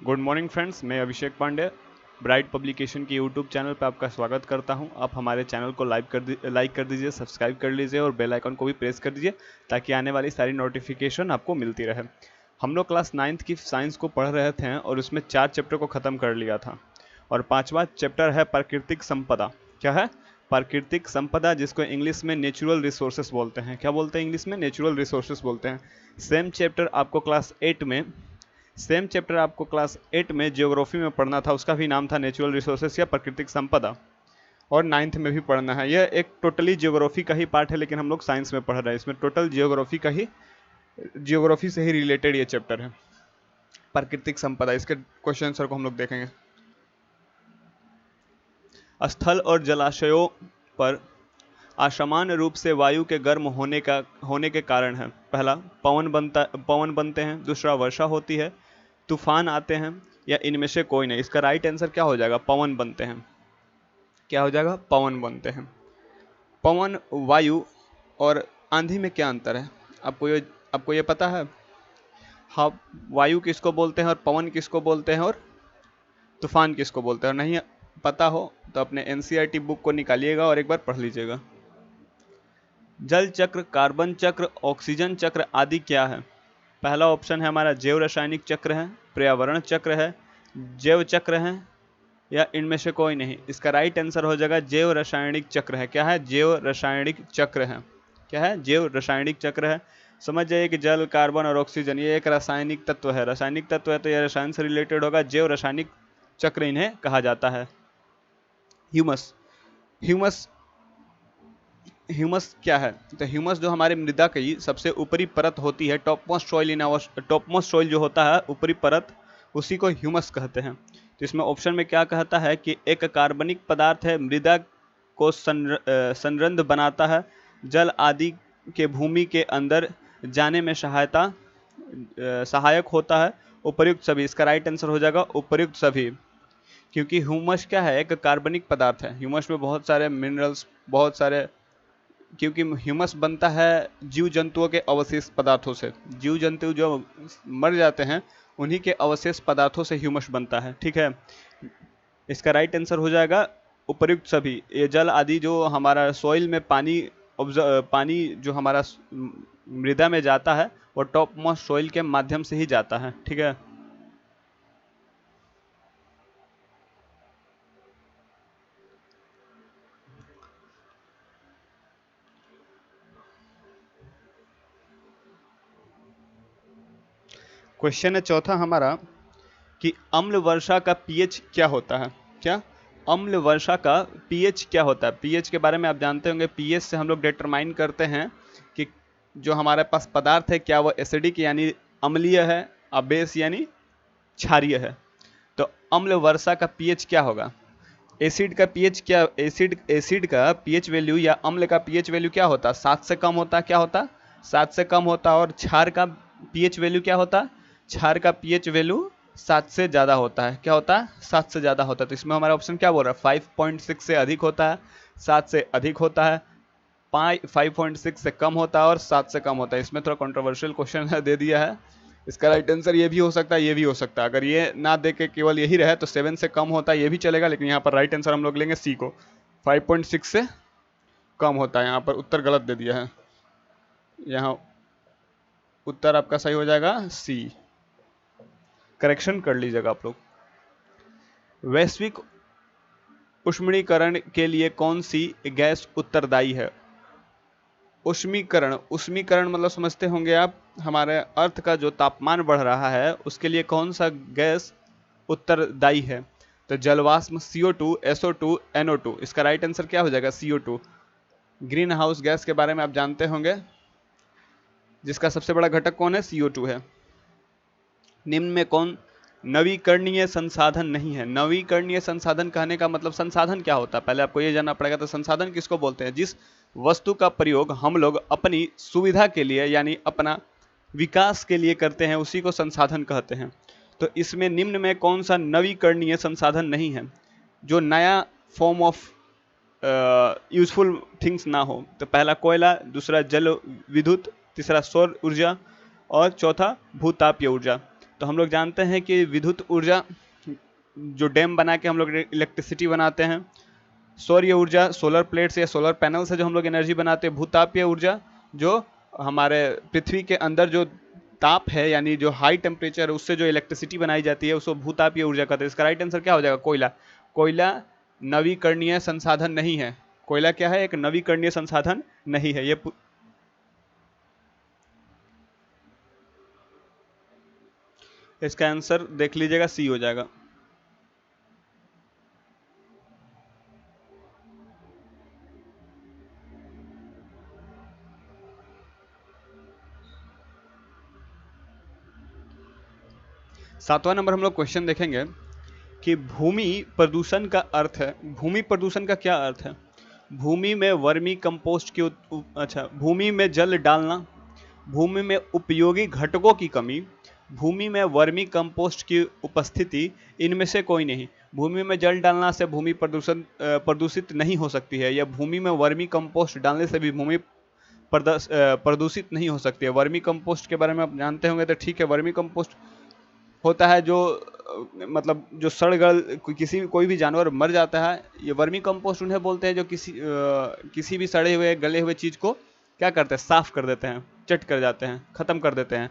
Good morning friends, मैं अभिषेक Pandey bright publication के YouTube channel पर आपका स्वागत करता हूं। आप हमारे चैनल को लाइक कर दीजिए, सब्सक्राइब कर लीजिए और बेल आइकन को भी प्रेस कर दीजिए ताकि आने वाली सारी नोटिफिकेशन आपको मिलती रहे। हम लोग क्लास 9th की साइंस को पढ़ रहे थे और उसमें 4 चैप्टर को ख़त्म कर लिया था और 5वां चैप्टर है प्राकृतिक संपदा। क्या है? प्राकृतिक संपदा, जिसको इंग्लिश में नेचुरल रिसोर्सेस बोलते हैं। क्या बोलते हैं इंग्लिश में? नेचुरल रिसोर्सेस बोलते हैं। सेम चैप्टर आपको क्लास 8 में ज्योग्राफी में पढ़ना था, उसका भी नाम था नेचुरल रिसोर्सेस या प्राकृतिक संपदा, और 9th में भी पढ़ना है। यह एक टोटली ज्योग्राफी का ही पार्ट है, लेकिन हम लोग साइंस में पढ़ रहे हैं। इसमें टोटल ज्योग्राफी से ही रिलेटेड ये चैप्टर है, प्राकृतिक संपदा। इसके क्वेश्चन आंसर को हम लोग देखेंगे। स्थल और जलाशयों पर असमान रूप से वायु के गर्म होने के कारण है। पहला, पवन बनते हैं। दूसरा, वर्षा होती है। तूफान आते हैं। या इनमें से कोई नहीं। इसका राइट आंसर क्या हो जाएगा? पवन बनते हैं। क्या हो जाएगा? पवन बनते हैं। पवन, वायु और आंधी में क्या अंतर है? आपको ये पता है? हाँ, वायु किसको बोलते हैं और पवन किसको बोलते हैं और तूफान किसको बोलते हैं? और नहीं पता हो तो अपने एनसीईआरटी बुक को निकालिएगा और एक बार पढ़ लीजिएगा। जल चक्र, कार्बन चक्र, ऑक्सीजन चक्र आदि क्या है? पहला ऑप्शन है हमारा जैव रासायनिक चक्र है, पर्यावरण चक्र है, जैव चक्र है, या इनमें से कोई नहीं। इसका राइट आंसर हो जाएगा जैव रासायनिक चक्र है। क्या है? जैव रासायनिक चक्र है। क्या है? जैव रासायनिक चक्र है। समझ जाइए कि जल, कार्बन और ऑक्सीजन ये एक रासायनिक तत्व है। रासायनिक तत्व है तो यह रसायन से रिलेटेड होगा। जैव रासायनिक चक्र इन्हें कहा जाता है। ह्यूमस ह्यूमस ह्यूमस क्या है? तो ह्यूमस जो हमारे मृदा की सबसे ऊपरी परत होती है, टॉप मोस्ट सॉइल जो होता है, ऊपरी परत, उसी को ह्यूमस कहते हैं। तो इसमें ऑप्शन में क्या कहता है कि एक कार्बनिक पदार्थ है, मृदा को संरंध्र बनाता है, जल आदि के भूमि के अंदर जाने में सहायक होता है। उपर्युक्त सभी। इसका राइट आंसर हो जाएगा उपर्युक्त सभी, क्योंकि ह्यूमस क्या है? एक कार्बनिक पदार्थ है। ह्यूमस में बहुत सारे मिनरल्स, क्योंकि ह्यूमस बनता है जीव जंतुओं के अवशेष पदार्थों से। जीव जंतु जो मर जाते हैं उन्हीं के अवशेष पदार्थों से ह्यूमस बनता है। ठीक है, इसका राइट आंसर हो जाएगा उपर्युक्त सभी। ये जल आदि जो हमारा सॉइल में पानी जो हमारा मृदा में जाता है वो टॉप मोस्ट सॉइल के माध्यम से ही जाता है। ठीक है, क्वेश्चन है चौथा हमारा कि अम्ल वर्षा का पीएच क्या होता है? क्या? अम्ल वर्षा का पीएच क्या होता है? पीएच के बारे में आप जानते होंगे। पीएच से हम लोग डिटरमाइन करते हैं कि जो हमारे पास पदार्थ है क्या वो एसिडिक यानी अम्लीय है, बेस यानी क्षारीय है। तो अम्ल वर्षा का पीएच क्या होगा? एसिड का पीएच वैल्यू या अम्ल का पीएच वैल्यू क्या होता है? 7 से कम होता है। क्या होता? 7 से कम होता है। और क्षार का पीएच वैल्यू क्या होता है? क्षार का पीएच वैल्यू 7 से ज़्यादा होता है। क्या होता है? 7 से ज़्यादा होता है। तो इसमें हमारा ऑप्शन क्या बोल रहा है? 5.6 से अधिक होता है, 7 से अधिक होता है, 5.6 से कम होता है और 7 से कम होता है। इसमें थोड़ा कंट्रोवर्शियल क्वेश्चन दे दिया है। इसका राइट आंसर ये भी हो सकता है, ये भी हो सकता है। अगर ये ना दे के केवल यही रहे तो 7 से कम होता है, ये भी चलेगा, लेकिन यहाँ पर राइट आंसर हम लोग लेंगे सी को। 5.6 से कम होता है। यहाँ पर उत्तर गलत दे दिया है। यहाँ उत्तर आपका सही हो जाएगा सी। करेक्शन कर लीजिएगा आप लोग। वैश्विक उष्मीकरण के लिए कौन सी गैस उत्तरदायी है? उष्मीकरण मतलब समझते होंगे आप, हमारे अर्थ का जो तापमान बढ़ रहा है उसके लिए कौन सा गैस उत्तरदायी है? तो जलवाष्प, CO2, SO2, NO2। इसका राइट आंसर क्या हो जाएगा? CO2। ग्रीन हाउस गैस के बारे में आप जानते होंगे, जिसका सबसे बड़ा घटक कौन है? CO2 है। निम्न में कौन नवीकरणीय संसाधन नहीं है? नवीकरणीय संसाधन कहने का मतलब संसाधन क्या होता है पहले आपको ये जानना पड़ेगा। तो संसाधन किसको बोलते हैं? जिस वस्तु का प्रयोग हम लोग अपनी सुविधा के लिए यानी अपना विकास के लिए करते हैं उसी को संसाधन कहते हैं। तो इसमें निम्न में कौन सा नवीकरणीय संसाधन नहीं है जो नया फॉर्म ऑफ यूजफुल थिंग्स ना हो? तो पहला कोयला, दूसरा जल विद्युत, तीसरा सौर ऊर्जा और चौथा भूतापीय ऊर्जा। तो हम लोग जानते हैं कि विद्युत ऊर्जा जो डैम बना के हम लोग इलेक्ट्रिसिटी बनाते हैं, सौर ऊर्जा सोलर प्लेट्स या सोलर पैनल से जो हम लोग एनर्जी बनाते हैं, भूतापीय ऊर्जा जो हमारे पृथ्वी के अंदर जो ताप है यानी जो हाई टेम्परेचर है उससे जो इलेक्ट्रिसिटी बनाई जाती है उसको भूतापीय ऊर्जा कहते हैं। इसका राइट आंसर क्या हो जाएगा? कोयला। कोयला नवीकरणीय संसाधन नहीं है। कोयला क्या है? एक नवीकरणीय संसाधन नहीं है। ये इसका आंसर देख लीजिएगा, सी हो जाएगा। सातवां नंबर हम लोग क्वेश्चन देखेंगे कि भूमि प्रदूषण का अर्थ है। भूमि प्रदूषण का क्या अर्थ है? भूमि में वर्मी कंपोस्ट की भूमि में जल डालना, भूमि में उपयोगी घटकों की कमी, भूमि में वर्मी कंपोस्ट की उपस्थिति, इनमें से कोई नहीं। भूमि में जल डालना से भूमि प्रदूषित नहीं हो सकती है, या भूमि में वर्मी कंपोस्ट डालने से भी भूमि प्रदूषित नहीं हो सकती है। वर्मी कंपोस्ट के बारे में आप जानते होंगे तो ठीक है। वर्मी कंपोस्ट होता है जो मतलब जो सड़ गल कोई भी जानवर मर जाता है, ये वर्मी कंपोस्ट उन्हें बोलते हैं जो किसी भी सड़े हुए गले हुए चीज को क्या करते हैं? साफ कर देते हैं, चट कर जाते हैं, खत्म कर देते हैं।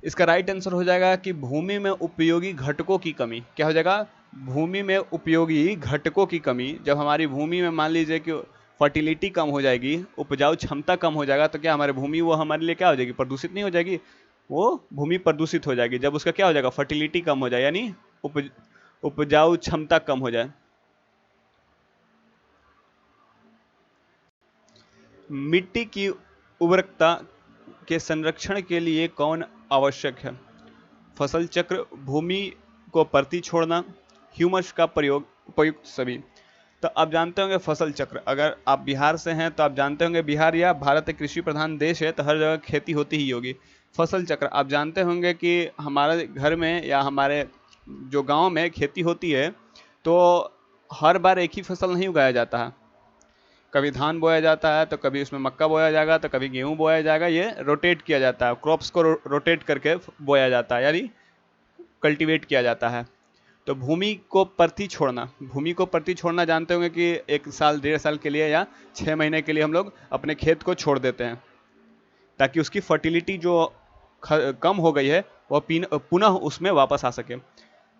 इसका राइट आंसर हो जाएगा कि भूमि में उपयोगी घटकों की कमी। क्या हो जाएगा? भूमि में उपयोगी घटकों की कमी। जब हमारी भूमि में मान लीजिए कि फर्टिलिटी कम हो जाएगी, उपजाऊ क्षमता कम हो जाएगा, तो क्या हमारे भूमि वो हमारे लिए क्या हो जाएगी? प्रदूषित नहीं हो जाएगी? वो भूमि प्रदूषित हो जाएगी जब उसका क्या हो जाएगा? फर्टिलिटी कम हो जाए, यानी उपजाऊ क्षमता कम हो जाए। मिट्टी की उर्वरकता के संरक्षण के लिए कौन आवश्यक है? फसल चक्र, भूमि को परती छोड़ना, ह्यूमस का प्रयोग, उपयुक्त सभी। तो आप जानते होंगे फसल चक्र, अगर आप बिहार से हैं तो आप जानते होंगे बिहार या भारत एक कृषि प्रधान देश है तो हर जगह खेती होती ही होगी। फसल चक्र आप जानते होंगे कि हमारे घर में या हमारे जो गांव में खेती होती है तो हर बार एक ही फसल नहीं उगाया जाता है। कभी धान बोया जाता है तो कभी उसमें मक्का बोया जाएगा तो कभी गेहूं बोया जाएगा। ये रोटेट किया जाता है, क्रॉप्स को रोटेट करके बोया जाता है, यानी कल्टीवेट किया जाता है। तो भूमि को परती छोड़ना, भूमि को परती छोड़ना जानते होंगे कि 1 साल 1.5 साल के लिए या 6 महीने के लिए हम लोग अपने खेत को छोड़ देते हैं ताकि उसकी फर्टिलिटी जो कम हो गई है वह पुनः उसमें वापस आ सके।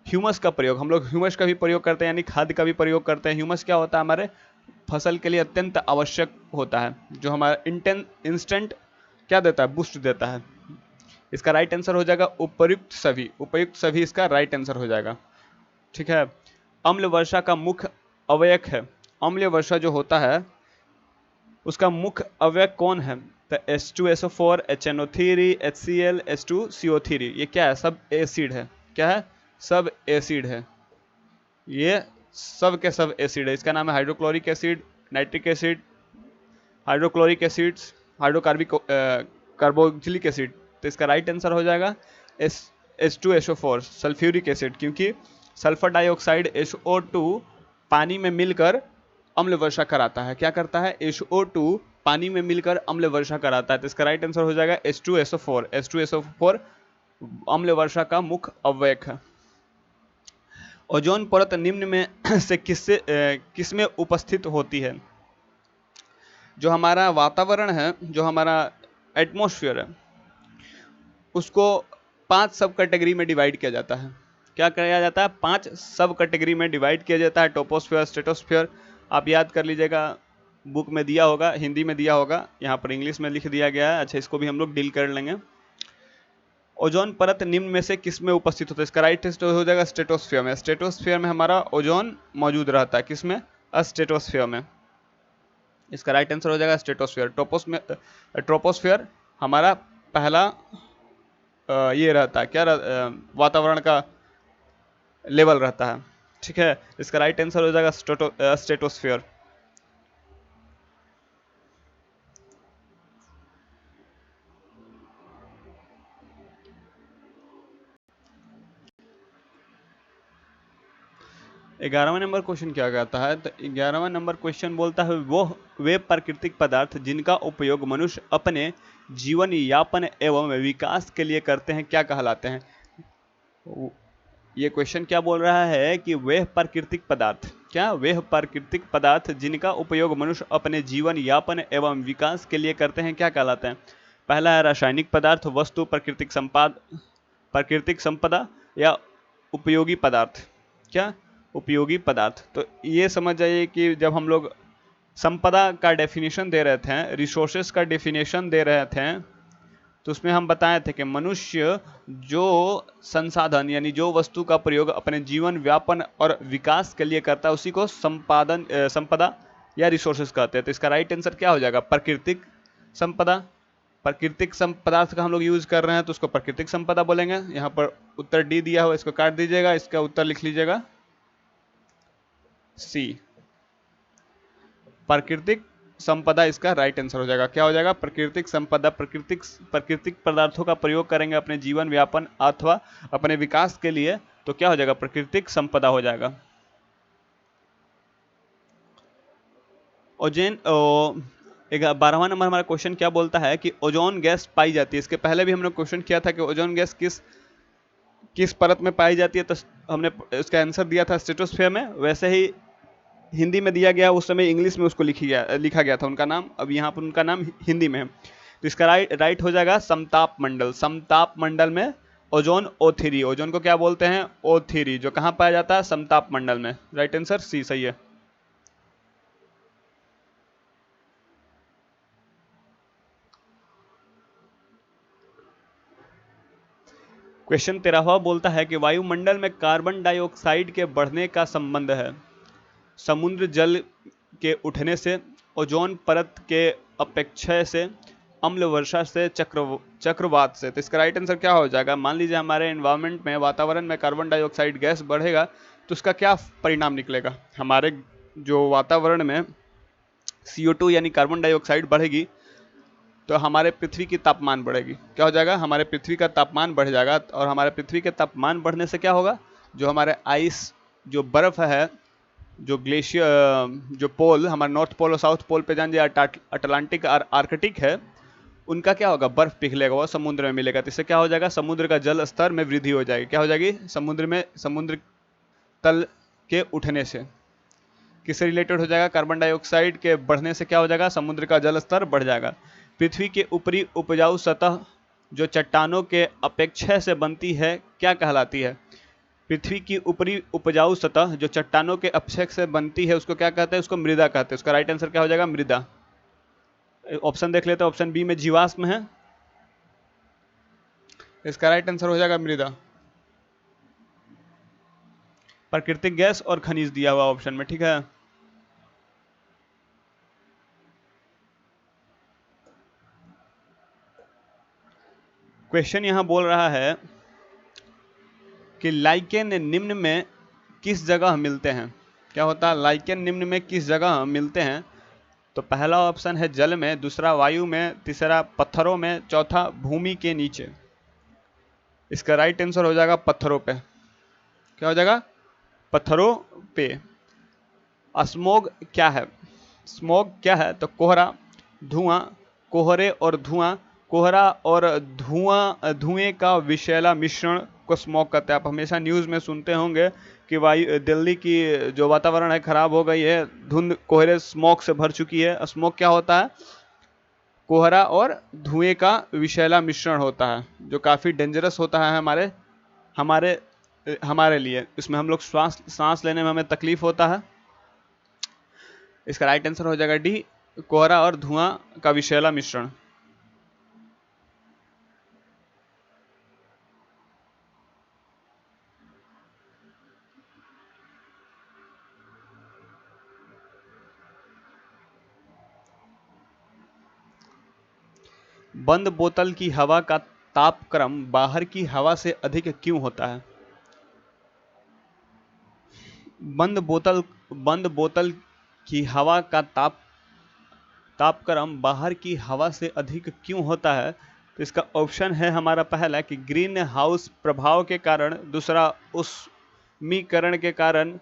ह्यूमस का प्रयोग, हम लोग ह्यूमस का भी प्रयोग करते हैं, यानी खाद का भी प्रयोग करते हैं। ह्यूमस क्या होता है? हमारे फसल के लिए अत्यंत आवश्यक होता है, जो हमारा इंस्टेंट क्या देता है? बूस्ट देता है। इसका राइट आंसर हो जाएगा उपयुक्त सभी। उपयुक्त सभी इसका राइट आंसर हो जाएगा। ठीक है। अम्ल वर्षा का मुख्य अवयव है। अम्ल वर्षा जो होता है उसका मुख्य अवयव कौन है? तो H2SO4, HNO3, HCl, H2CO3। ये क्या है? सब एसिड है। क्या है? सब एसिड है। ये सब के सब एसिड है। इसका नाम है hydrochloric acid, nitric acid, hydrochloric acids, carboxylic acid. तो इसका राइट आंसर हो जाएगा H2SO4 सल्फ्यूरिक एसिड, क्योंकि सल्फर डाइऑक्साइड HO2 पानी में मिलकर अम्ल वर्षा कराता है। क्या करता है? HO2 पानी में मिलकर अम्ल वर्षा कराता है। तो इसका राइट आंसर हो जाएगा H2SO4। H2SO4 अम्ल वर्षा का मुख्य अवयव है। ओजोन परत निम्न में से किसमें उपस्थित होती है? जो हमारा वातावरण है, जो हमारा एटमॉस्फेयर है, उसको 5 सब कैटेगरी में डिवाइड किया जाता है। क्या किया जाता है? 5 सब कैटेगरी में डिवाइड किया जाता है। टोपोस्फेयर, स्ट्रेटोस्फेयर, आप याद कर लीजिएगा, बुक में दिया होगा, हिंदी में दिया होगा, यहाँ पर इंग्लिश में लिख दिया गया है। अच्छा, इसको भी हम लोग डील कर लेंगे। ओजोन परत निम्न में से किस में उपस्थित होता है? इसका राइट हो जाएगा स्ट्रेटोस्फेयर में। स्ट्रेटोस्फेयर में हमारा ओजोन मौजूद रहता है। किसमें? स्ट्रेटोस्फेयर में। इसका राइट आंसर हो जाएगा स्ट्रेटोस्फेयर। ट्रोपोस्फेयर हमारा पहला ये रहता है, क्या वातावरण का लेवल रहता है। ठीक है। इसका राइट आंसर हो जाएगा स्ट्रेटोस्फेयर। ग्यारहवां नंबर क्वेश्चन क्या कहता है? तो 11वां नंबर क्वेश्चन बोलता है वे प्राकृतिक पदार्थ जिनका उपयोग मनुष्य अपने जीवन यापन एवं विकास के लिए करते हैं क्या कहलाते हैं? ये क्वेश्चन क्या बोल रहा है कि वह प्राकृतिक पदार्थ, क्या वह प्राकृतिक पदार्थ जिनका उपयोग मनुष्य अपने जीवन यापन एवं विकास के लिए करते हैं क्या कहलाते हैं? पहला है रासायनिक पदार्थ, वस्तु, प्राकृतिक संपदा या उपयोगी पदार्थ। क्या? उपयोगी पदार्थ। तो ये समझ जाइए कि जब हम लोग संपदा का डेफिनेशन दे रहे थे, रिसोर्सेस का डेफिनेशन दे रहे थे, तो उसमें हम बताए थे कि मनुष्य जो संसाधन यानी जो वस्तु का प्रयोग अपने जीवन व्यापन और विकास के लिए करता है उसी को संपदा या रिसोर्सेस कहते हैं। तो इसका राइट आंसर क्या हो जाएगा? प्राकृतिक संपदा। प्राकृतिक पदार्थ का हम लोग यूज कर रहे हैं तो उसको प्राकृतिक संपदा बोलेंगे। यहाँ पर उत्तर डी दिया हुआ, इसको काट दीजिएगा, इसका उत्तर लिख लीजिएगा सी, प्राकृतिक संपदा इसका राइट आंसर हो जाएगा। क्या हो जाएगा? प्राकृतिक संपदा। प्राकृतिक पदार्थों का प्रयोग करेंगे अपने जीवन व्यापन अथवा अपने विकास के लिए, तो क्या हो जाएगा? प्राकृतिक संपदा हो जाएगा। ओजोन 12वां नंबर हमारा क्वेश्चन क्या बोलता है कि ओजोन गैस पाई जाती है। इसके पहले भी हम लोग क्वेश्चन किया था कि ओजोन गैस किस परत में पाई जाती है, तो हमने उसका आंसर दिया था स्ट्रेटोस्फीयर में। वैसे ही हिंदी में दिया गया, उस समय इंग्लिश में उसको लिखा गया था उनका नाम, अब यहाँ पर उनका नाम हिंदी में है। तो इसका राइट हो जाएगा समताप मंडल। समताप मंडल में ओजोन O3, ओजोन को क्या बोलते हैं? O3, जो कहाँ पाया जाता है? समताप मंडल में। राइट आंसर सी सही है। क्वेश्चन 13वां बोलता है कि वायुमंडल में कार्बन डाइऑक्साइड के बढ़ने का संबंध है समुद्र जल के उठने से, ओजोन परत के अपेक्षय से, अम्ल वर्षा से, चक्रवात से। तो इसका राइट आंसर क्या हो जाएगा? मान लीजिए हमारे एनवायरनमेंट में, वातावरण में कार्बन डाइऑक्साइड गैस बढ़ेगा तो उसका क्या परिणाम निकलेगा? हमारे जो वातावरण में CO2 यानी कार्बन डाइऑक्साइड बढ़ेगी तो हमारे पृथ्वी की तापमान बढ़ेगी। क्या हो जाएगा? हमारे पृथ्वी का तापमान बढ़ जाएगा, और हमारे पृथ्वी के तापमान बढ़ने से क्या होगा? जो हमारे आइस, जो बर्फ है, जो ग्लेशियर, जो पोल, हमारे नॉर्थ पोल और साउथ पोल पे जान जाए, अटलांटिक और आर्कटिक है, उनका क्या होगा? बर्फ पिघलेगा, वो समुद्र में मिलेगा। तो इससे क्या हो जाएगा? समुद्र का जल स्तर में वृद्धि हो जाएगी। क्या हो जाएगी? समुद्र तल के उठने से। किससे रिलेटेड हो जाएगा? कार्बन डाइऑक्साइड के बढ़ने से क्या हो जाएगा? समुद्र का जल स्तर बढ़ जाएगा। पृथ्वी के ऊपरी उपजाऊ सतह जो चट्टानों के अपेक्षय से बनती है क्या कहलाती है? पृथ्वी की ऊपरी उपजाऊ सतह जो चट्टानों के अपेक्षय से बनती है उसको क्या कहते हैं? उसको मृदा कहते हैं। उसका राइट आंसर क्या हो जाएगा? मृदा। ऑप्शन देख लेते हैं। ऑप्शन बी में जीवाश्म है, इसका राइट आंसर हो जाएगा मृदा। प्राकृतिक गैस और खनिज दिया हुआ ऑप्शन में, ठीक है। क्वेश्चन यहां बोल रहा है कि लाइकेन निम्न में किस जगह मिलते हैं? क्या होता है? लाइकेन निम्न में किस जगह मिलते हैं? तो पहला ऑप्शन है जल में, दूसरा वायु में, तीसरा पत्थरों में, चौथा भूमि के नीचे। इसका राइट आंसर हो जाएगा पत्थरों पे। क्या हो जाएगा? पत्थरों पे। स्मोग क्या है? स्मोग क्या है? तो कोहरा, धुआं, कोहरे और धुआं, कोहरा और धुएं का विषैला मिश्रण को स्मोग कहते हैं। आप हमेशा न्यूज़ में सुनते होंगे कि दिल्ली की जो वातावरण है खराब हो गई है, धुंध कोहरे स्मोग से भर चुकी है। स्मोग क्या होता है? कोहरा और धुएं का विषैला मिश्रण होता है, जो काफ़ी डेंजरस होता है हमारे हमारे हमारे लिए। इसमें हम लोग सांस लेने में हमें तकलीफ होता है। इसका राइट आंसर हो जाएगा डी, कोहरा और धुआं का विषैला मिश्रण। बंद बोतल की हवा का तापक्रम बाहर की हवा से अधिक क्यों होता है? बंद बोतल की हवा का तापक्रम बाहर की हवा से अधिक क्यों होता है? तो इसका ऑप्शन है हमारा पहला कि ग्रीन हाउस प्रभाव के कारण, दूसरा उष्मीकरण के कारण,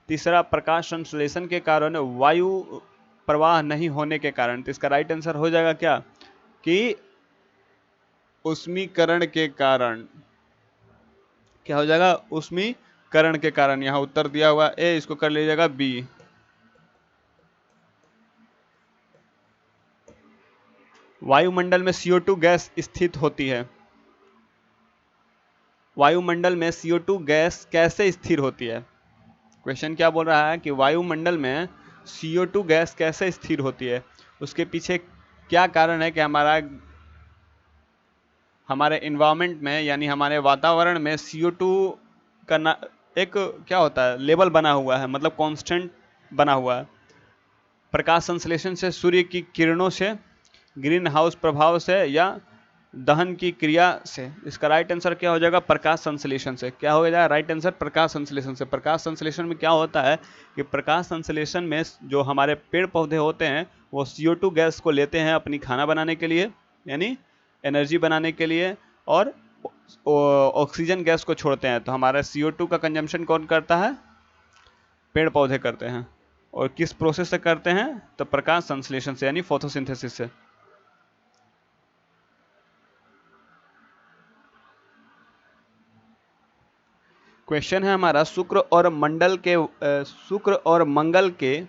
तीसरा प्रकाश संश्लेषण के कारण, वायु प्रवाह नहीं होने के कारण। तो इसका राइट आंसर हो जाएगा क्या? कि उष्मीकरण के कारण। क्या हो जाएगा, ऊष्मीकरण के कारण। यहाँ उत्तर दिया हुआ ए, इसको कर लीजिएगा बी। वायुमंडल में CO2 गैस स्थित होती है। वायुमंडल में CO2 गैस कैसे स्थिर होती है? क्वेश्चन क्या बोल रहा है कि वायुमंडल में CO2 गैस कैसे स्थिर होती है। उसके पीछे क्या कारण है कि हमारे इन्वायरमेंट में यानी हमारे वातावरण में CO2 का एक क्या होता है, लेवल बना हुआ है, मतलब कांस्टेंट बना हुआ है। प्रकाश संश्लेषण से, सूर्य की किरणों से, ग्रीन हाउस प्रभाव से, या दहन की क्रिया से। इसका राइट आंसर क्या हो जाएगा, प्रकाश संश्लेषण से। क्या हो जाएगा राइट आंसर, प्रकाश संश्लेषण से। प्रकाश संश्लेषण में क्या होता है कि प्रकाश संश्लेषण में जो हमारे पेड़ पौधे होते हैं वो CO2 गैस को लेते हैं अपनी खाना बनाने के लिए, यानी एनर्जी बनाने के लिए, और ऑक्सीजन गैस को छोड़ते हैं। तो हमारा CO2 का कंजम्पशन कौन करता है, पेड़ पौधे करते हैं। और किस प्रोसेस से करते हैं, तो प्रकाश संश्लेषण से, यानी फोटोसिंथेसिस से। क्वेश्चन है हमारा, शुक्र और मंगल के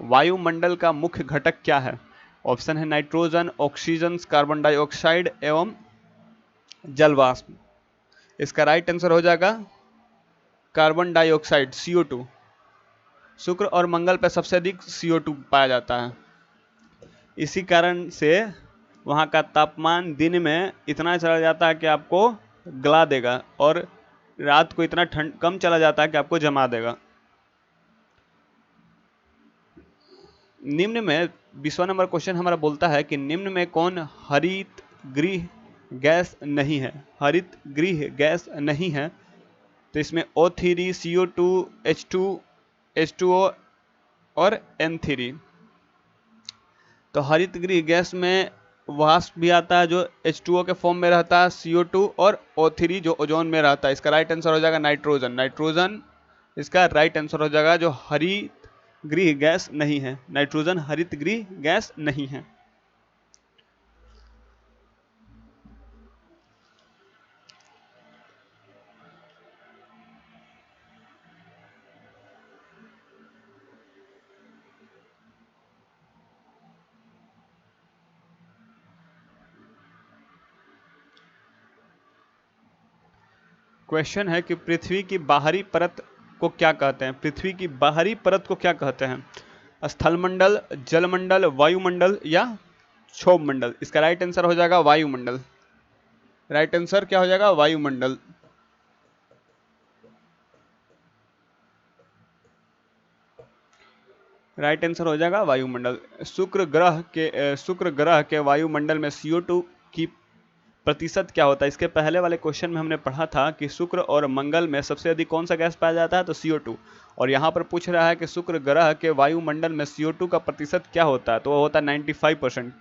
वायुमंडल का मुख्य घटक क्या है? ऑप्शन है नाइट्रोजन, ऑक्सीजन, कार्बन डाइऑक्साइड एवं जलवाष्प। इसका राइट आंसर हो जाएगा कार्बन डाइऑक्साइड, CO2। शुक्र और मंगल पर सबसे अधिक CO2 पाया जाता है। इसी कारण से वहाँ का तापमान दिन में इतना चला जाता है कि आपको गला देगा, और रात को इतना ठंड कम चला जाता है कि आपको जमा देगा। निम्न में 20वां नंबर क्वेश्चन हमारा बोलता है कि निम्न में कौन हरित गृह गैस नहीं है? हरित गृह गैस नहीं है, तो इसमें O3, CO2, H2O और N3। तो हरित गृह गैस में वाष्प भी आता है जो H2O के फॉर्म में रहता है, CO2 और O3 जो ओजोन में रहता है। इसका राइट आंसर हो जाएगा नाइट्रोजन। नाइट्रोजन इसका राइट आंसर हो जाएगा, जो हरित गृह गैस नहीं है। नाइट्रोजन हरित गृह गैस नहीं है। क्वेश्चन है कि पृथ्वी की बाहरी परत को क्या कहते हैं? पृथ्वी की बाहरी परत को क्या कहते हैं? स्थलमंडल, जलमंडल, वायुमंडल या क्षोभ मंडल। इसका राइट आंसर हो जाएगा वायुमंडल। राइट आंसर क्या हो जाएगा, वायुमंडल। राइट आंसर हो जाएगा वायुमंडल। शुक्र ग्रह के वायुमंडल में CO2 की प्रतिशत क्या होता है? इसके पहले वाले क्वेश्चन में हमने पढ़ा था कि शुक्र और मंगल में सबसे अधिक कौन सा गैस पाया जाता है, तो CO2। और यहाँ पर पूछ रहा है कि शुक्र ग्रह के वायुमंडल में CO2 का प्रतिशत क्या होता है, तो वो होता है 95%।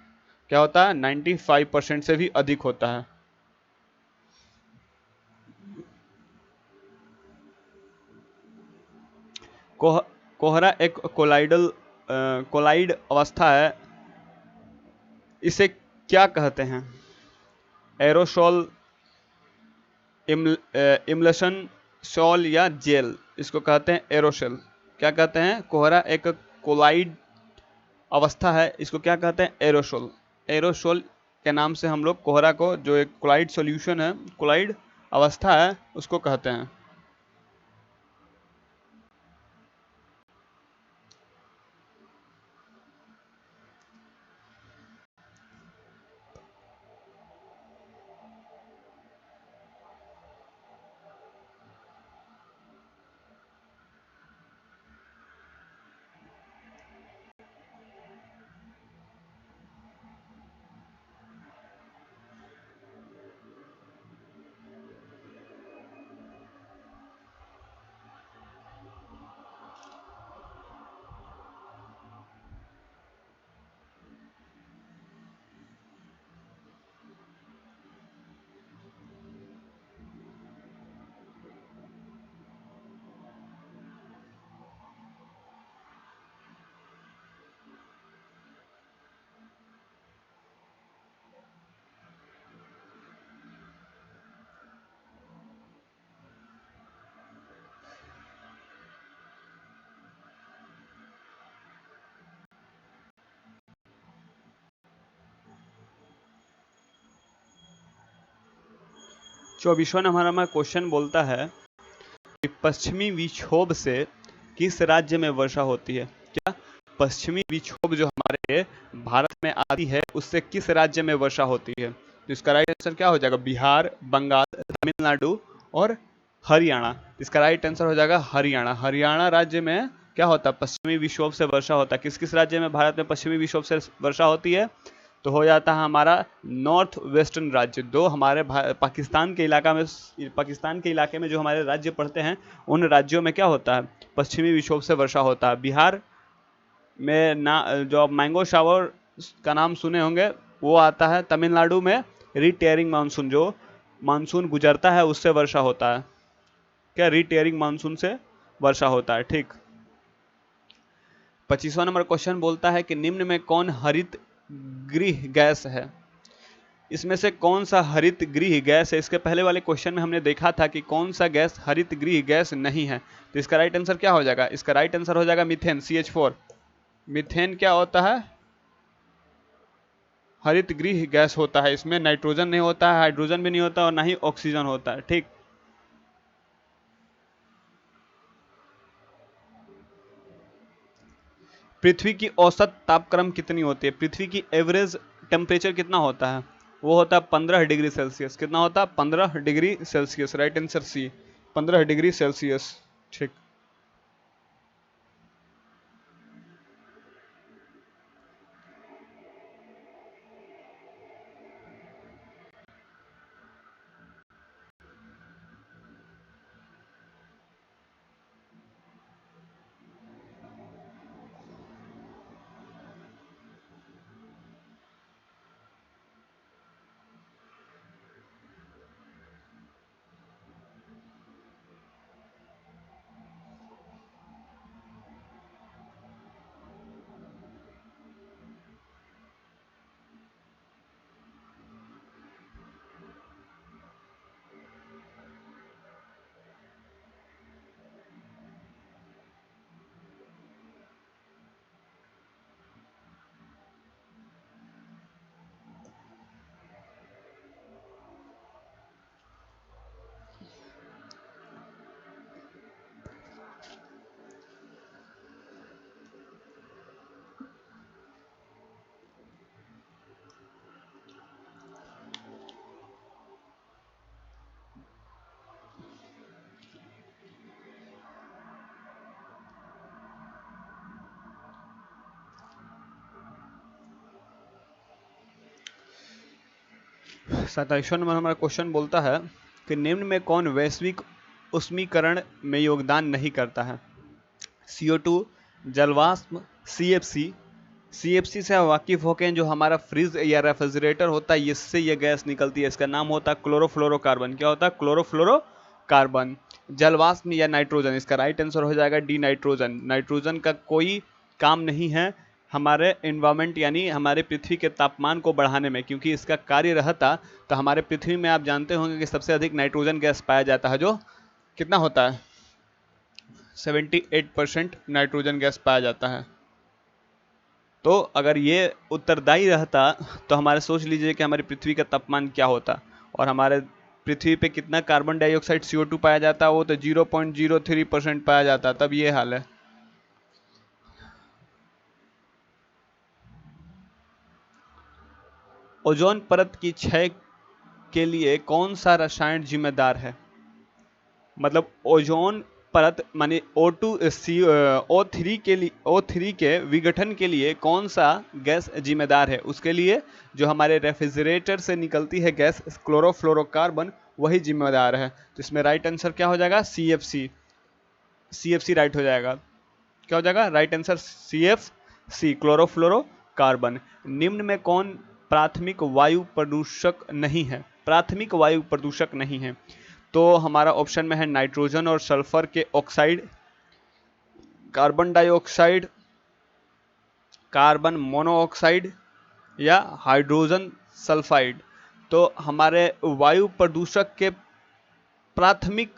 क्या होता है, 95% से भी अधिक होता है। कोहरा एक कोलाइड अवस्था है, इसे क्या कहते हैं? एरोसोल, इमल्शन, सॉल या जेल। इसको कहते हैं एरोसोल। क्या कहते हैं, कोहरा एक कोलाइड अवस्था है, इसको क्या कहते हैं, एरोसोल। एरोसोल के नाम से हम लोग कोहरा को, जो एक कोलाइड सॉल्यूशन है, कोलाइड अवस्था है, उसको कहते हैं। 24वां नंबर हमारा क्वेश्चन बोलता है कि पश्चिमी विक्षोभ से किस राज्य में वर्षा होती है। क्या पश्चिमी विक्षोभ जो हमारे भारत में आती है उससे किस राज्य में वर्षा होती है। तो इसका राइट आंसर क्या हो जाएगा, बिहार, बंगाल, तमिलनाडु और हरियाणा। इसका राइट आंसर हो जाएगा हरियाणा। हरियाणा राज्य में क्या होता है, पश्चिमी विक्षोभ से वर्षा होता है। किस किस राज्य में भारत में पश्चिमी विक्षोभ से वर्षा होती है, तो हो जाता है हमारा नॉर्थ वेस्टर्न राज्य। दो हमारे पाकिस्तान के इलाके में जो हमारे राज्य पड़ते हैं उन राज्यों में क्या होता है, पश्चिमी विक्षोभ से वर्षा होता है। बिहार में ना जो आप मैंगो शावर का नाम सुने होंगे वो आता है। तमिलनाडु में रीटेयरिंग मानसून, जो मानसून गुजरता है उससे वर्षा होता है। क्या रीटेयरिंग मानसून से वर्षा होता है, ठीक। 25वां नंबर क्वेश्चन बोलता है कि निम्न में कौन हरित गृह गैस है। इसमें से कौन सा हरित गृह गैस है। इसके पहले वाले क्वेश्चन में हमने देखा था कि कौन सा गैस हरित गृह गैस नहीं है। तो इसका राइट आंसर क्या हो जाएगा, इसका राइट आंसर हो जाएगा मीथेन, CH4। मीथेन क्या होता है, हरित गृह गैस होता है। इसमें नाइट्रोजन नहीं होता है, हाइड्रोजन भी नहीं होता और ना ही ऑक्सीजन होता है, ठीक। पृथ्वी की औसत तापक्रम कितनी होती है। पृथ्वी की एवरेज टेम्परेचर कितना होता है, वो होता है 15 डिग्री सेल्सियस। कितना होता है, 15 degree Celsius. Right answer C, 15 degree Celsius, ठीक। सत्ताईसवां नंबर हमारा क्वेश्चन बोलता है कि निम्न में कौन वैश्विक उष्मीकरण में योगदान नहीं करता है। CO2, जलवाष्प, CFC। CFC से आप वाकिफ होके जो हमारा फ्रिज या रेफ्रिजरेटर होता है इससे ये गैस निकलती है, इसका नाम होता है क्लोरोफ्लोरोकार्बन। क्या होता है, क्लोरोफ्लोरोकार्बन। जलवाष्प या नाइट्रोजन, इसका राइट आंसर हो जाएगा डी, नाइट्रोजन। नाइट्रोजन का कोई काम नहीं है हमारे एनवायरमेंट यानी हमारे पृथ्वी के तापमान को बढ़ाने में, क्योंकि इसका कार्य रहता तो हमारे पृथ्वी में आप जानते होंगे कि सबसे अधिक नाइट्रोजन गैस पाया जाता है, जो कितना होता है 78% नाइट्रोजन गैस पाया जाता है। तो अगर ये उत्तरदायी रहता तो हमारे सोच लीजिए कि हमारी पृथ्वी का तापमान क्या होता, और हमारे पृथ्वी पे कितना कार्बन डाइऑक्साइड CO2 पाया जाता, वो तो 0.03% पाया जाता। तब ये हाल है। ओजोन परत की क्षय के लिए कौन सा रसायन जिम्मेदार है। मतलब ओजोन परत माने O3 के लिए, O3 के विघटन के लिए कौन सा गैस जिम्मेदार है। उसके लिए जो हमारे रेफ्रिजरेटर से निकलती है गैस क्लोरोफ्लोरोकार्बन, वही जिम्मेदार है। तो इसमें राइट आंसर क्या हो जाएगा, CFC। CFC राइट हो जाएगा। क्या हो जाएगा राइट आंसर, CFC, क्लोरोफ्लोरोकार्बन। निम्न में कौन प्राथमिक वायु प्रदूषक नहीं है। प्राथमिक वायु प्रदूषक नहीं है तो हमारा ऑप्शन में है नाइट्रोजन और सल्फर के oxide, carbon dioxide, carbon monoxide या हाइड्रोजन सल्फाइड। तो हमारे वायु प्रदूषक के प्राथमिक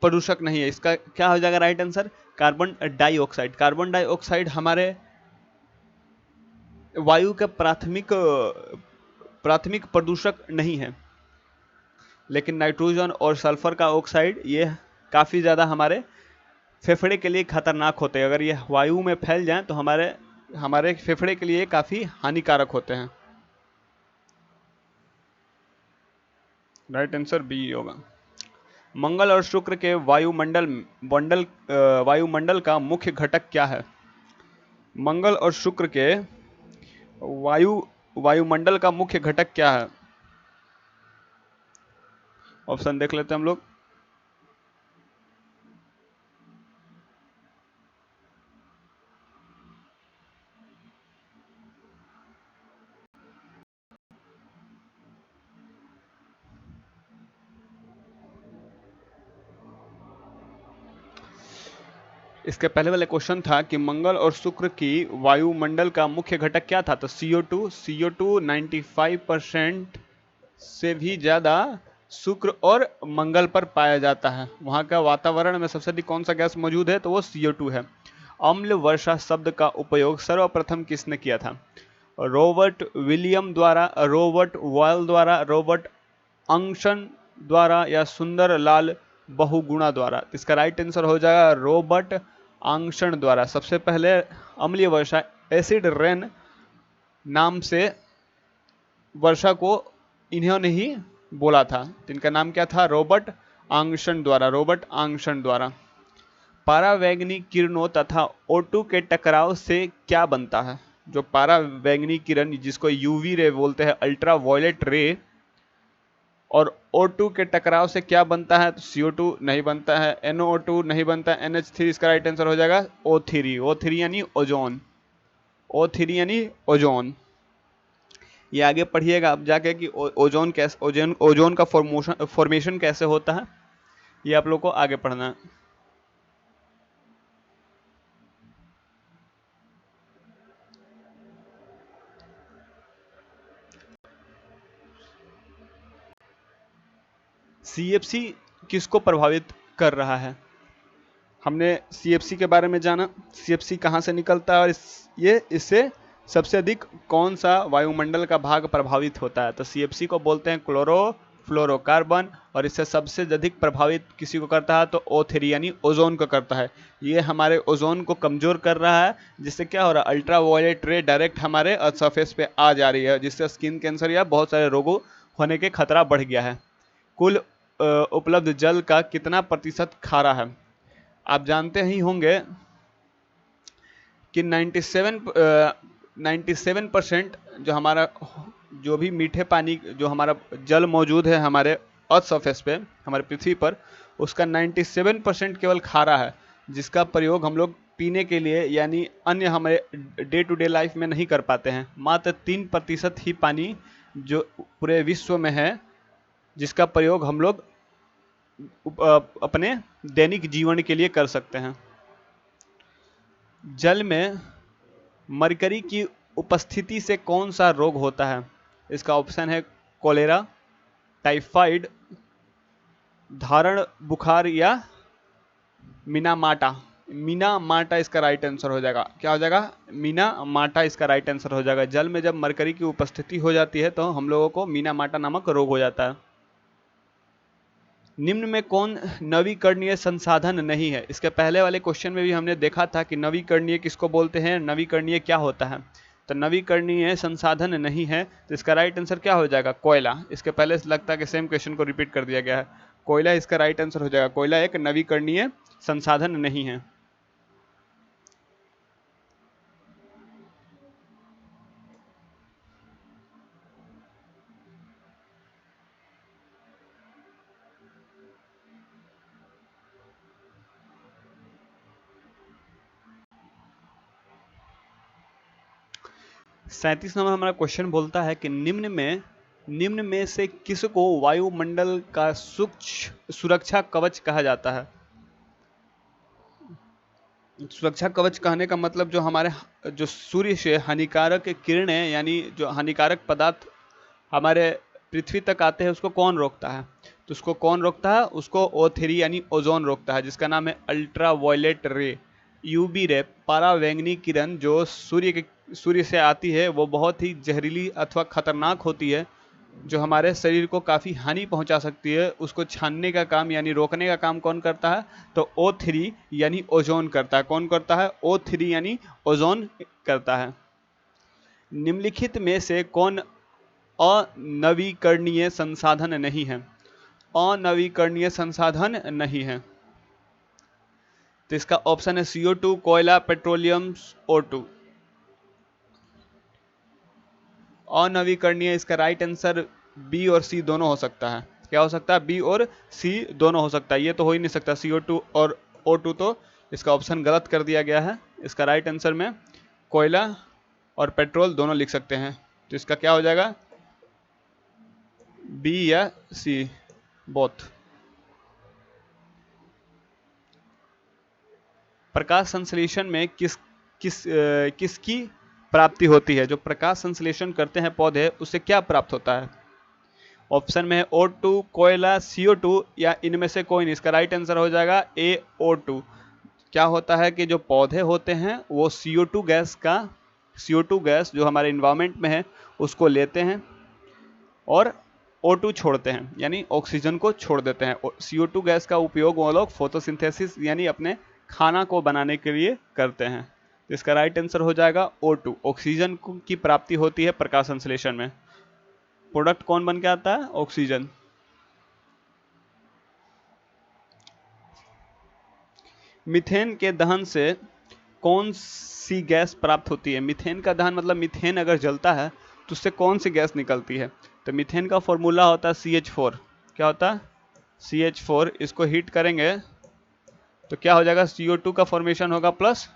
प्रदूषक नहीं है। इसका क्या हो जाएगा right answer, carbon dioxide. Carbon dioxide हमारे वायु का प्राथमिक प्रदूषक नहीं है। लेकिन नाइट्रोजन और सल्फर का ऑक्साइड ये काफ़ी ज़्यादा हमारे फेफड़े के लिए खतरनाक होते हैं। अगर ये वायु में फैल जाएं तो हमारे हमारे फेफड़े के लिए काफ़ी हानिकारक होते हैं। राइट आंसर बी होगा। मंगल और शुक्र के वायुमंडल का मुख्य घटक क्या है? मंगल और शुक्र के वायुमंडल का मुख्य घटक क्या है? ऑप्शन देख लेते हैं हम लोग। इसके पहले वाले क्वेश्चन था कि मंगल और शुक्र की वायुमंडल का मुख्य घटक क्या था, तो CO2 95% से भी ज्यादा शुक्र और मंगल पर पाया जाता है। वहां का वातावरण में सबसे अधिक कौन सा गैस मौजूद है, तो वो CO2 है। अम्ल वर्षा शब्द का उपयोग सर्वप्रथम किसने किया था? रॉबर्ट विलियम द्वारा, रॉबर्ट वॉयल द्वारा, रॉबर्ट अंगशन द्वारा या सुंदर लाल बहुगुणा द्वारा? इसका राइट आंसर हो जाएगा रॉबर्ट अंगशन द्वारा। सबसे पहले अम्लीय वर्षा एसिड रेन नाम से वर्षा को इन्होंने ही बोला था। इनका नाम क्या था? रॉबर्ट अंगशन द्वारा, रॉबर्ट अंगशन द्वारा। पारावैंगनी किरणों तथा O2 के टकराव से क्या बनता है? जो पारावैंगनी किरण जिसको यूवी रे बोलते हैं, अल्ट्रा वायलेट रे, और O2 के टकराव से क्या बनता है? तो CO2 नहीं बनता है, NO2 नहीं बनता है, NH3 इसका राइट आंसर हो जाएगा O3 यानी ओजोन, O3 यानी ओजोन। ये आगे पढ़िएगा अब जाके कि ओजोन का फॉर्मेशन कैसे होता है, ये आप लोग को आगे पढ़ना है। CFC किसको प्रभावित कर रहा है? हमने CFC के बारे में जाना, CFC कहाँ से निकलता है और इससे सबसे अधिक कौन सा वायुमंडल का भाग प्रभावित होता है? तो CFC को बोलते हैं क्लोरोफ्लोरोकार्बन, और इससे सबसे अधिक प्रभावित किसी को करता है तो O3 यानी ओजोन को करता है। ये हमारे ओजोन को कमजोर कर रहा है, जिससे क्या हो रहा है, अल्ट्रा वायलेट रे डायरेक्ट हमारे अर्थ सरफेस पे आ जा रही है, जिससे स्किन कैंसर या बहुत सारे रोगों होने के खतरा बढ़ गया है। कुल उपलब्ध जल का कितना प्रतिशत खारा है? आप जानते ही होंगे कि 97% जो हमारा जो भी मीठे पानी जो हमारा जल मौजूद है हमारे अर्थ सरफेस पे, हमारे पृथ्वी पर, उसका 97% केवल खारा है, जिसका प्रयोग हम लोग पीने के लिए यानी अन्य हमारे डे टू डे लाइफ में नहीं कर पाते हैं। मात्र 3% ही पानी जो पूरे विश्व में है जिसका प्रयोग हम लोग अपने दैनिक जीवन के लिए कर सकते हैं। जल में मरकरी की उपस्थिति से कौन सा रोग होता है? इसका ऑप्शन है कोलेरा, टाइफाइड, धारण बुखार या मीना माटा इसका राइट आंसर हो जाएगा। क्या हो जाएगा? मीना माटा इसका राइट आंसर हो जाएगा। जल में जब मरकरी की उपस्थिति हो जाती है तो हम लोगों को मीना माटा नामक रोग हो जाता है। निम्न में कौन नवीकरणीय संसाधन नहीं है? इसके पहले वाले क्वेश्चन में भी हमने देखा था कि नवीकरणीय किसको बोलते हैं, नवीकरणीय क्या होता है। तो नवीकरणीय संसाधन नहीं है, तो इसका राइट आंसर क्या हो जाएगा? कोयला। इसके पहले से लगता है कि सेम क्वेश्चन को रिपीट कर दिया गया है। कोयला इसका राइट आंसर हो जाएगा। कोयला एक नवीकरणीय संसाधन नहीं है। सैंतीस नंबर हमारा क्वेश्चन बोलता है कि निम्न में से किसको वायुमंडल का सुरक्षा कवच कहा जाता है? सुरक्षा कवच कहने का मतलब जो हमारे जो सूर्य से हानिकारक किरणें यानी जो हानिकारक पदार्थ हमारे पृथ्वी तक आते हैं उसको कौन रोकता है? तो उसको कौन रोकता है? उसको O3 यानी ओजोन रोकता है, जिसका नाम है अल्ट्रा वायलेट रे, यूवी रे। पारावैंगनी किरण जो सूर्य से आती है वो बहुत ही जहरीली अथवा खतरनाक होती है, जो हमारे शरीर को काफ़ी हानि पहुंचा सकती है, उसको छानने का काम यानी रोकने का काम कौन करता है? तो O3 यानी ओजोन करता है। कौन करता है? O3 यानी ओजोन करता है। निम्नलिखित में से कौन अनवीकरणीय संसाधन नहीं है? अनवीकरणीय संसाधन नहीं है, तो इसका ऑप्शन है CO2, कोयला, पेट्रोलियम, O2। अनवीकरणीय, इसका राइट आंसर बी और सी दोनों हो सकता है। क्या हो सकता है? बी और सी दोनों हो सकता है। ये तो हो ही नहीं सकता CO2 और O2, तो इसका ऑप्शन गलत कर दिया गया है। इसका राइट आंसर में कोयला और पेट्रोल दोनों लिख सकते हैं, तो इसका क्या हो जाएगा? बी या सी, बोथ। प्रकाश संश्लेषण में किसकी प्राप्ति होती है? जो प्रकाश संश्लेषण करते हैं पौधे, उससे क्या प्राप्त होता है? ऑप्शन में है O2, कोयला, CO2 या इनमें से कोई नहीं। इसका राइट आंसर हो जाएगा ए, O2। क्या होता है कि जो पौधे होते हैं वो CO2 गैस जो हमारे इन्वायरमेंट में है उसको लेते हैं और O2 छोड़ते हैं, यानी ऑक्सीजन को छोड़ देते हैं। CO2 गैस का उपयोग वो लोग फोटोसिंथेसिस यानी अपने खाना को बनाने के लिए करते हैं। तो इसका राइट आंसर हो जाएगा O2। ऑक्सीजन की प्राप्ति होती है प्रकाश संश्लेषण में। प्रोडक्ट कौन बन के आता है? ऑक्सीजन। मीथेन के दहन से कौन सी गैस प्राप्त होती है? मीथेन का दहन मतलब मीथेन अगर जलता है तो उससे कौन सी गैस निकलती है? तो मीथेन का फॉर्मूला होता है CH4। क्या होता है? CH4। इसको हीट करेंगे तो क्या हो जाएगा? CO2 का फॉर्मेशन होगा प्लस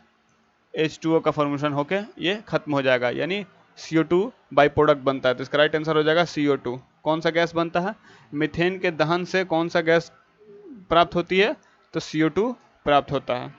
H2O का फॉर्मेशन होके ये खत्म हो जाएगा, यानी CO2 बाई प्रोडक्ट बनता है। तो इसका राइट आंसर हो जाएगा CO2। कौन सा गैस बनता है? मीथेन के दहन से कौन सा गैस प्राप्त होती है? तो CO2 प्राप्त होता है।